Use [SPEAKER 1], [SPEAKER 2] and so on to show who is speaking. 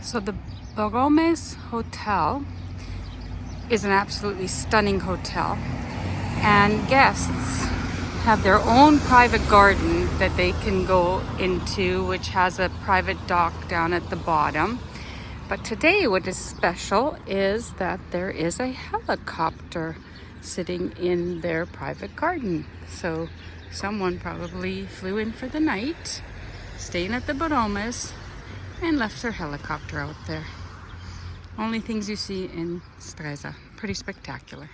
[SPEAKER 1] So the Borromees Hotel is an absolutely stunning hotel, and guests have their own private garden that they can go into, which has a private dock down at the bottom. But today what is special is that there is a helicopter sitting in their private garden. So someone probably flew in for the night, staying at the Borromees, and left their helicopter out there. Only things you see in Stresa. Pretty spectacular.